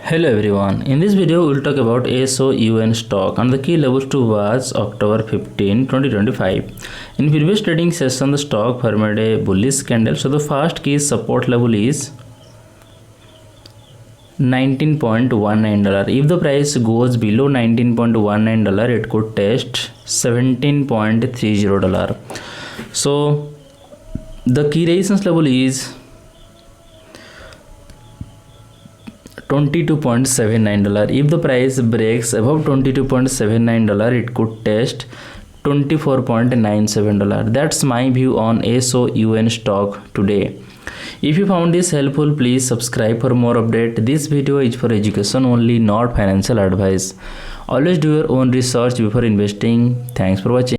Hello everyone, in this video we will talk about SOUN stock and the key levels to watch October 15, 2025. In previous trading session the stock formed a bullish candle, so the first key support level is $19.19. If the price goes below $19.19 it could test $17.30. So the key resistance level is $22.79. If the price breaks above $22.79 it could test $24.97. That's my view on SOUN stock today. If you found this helpful, please subscribe for more update. This video is for education only, not financial advice. Always do your own research before investing. Thanks for watching.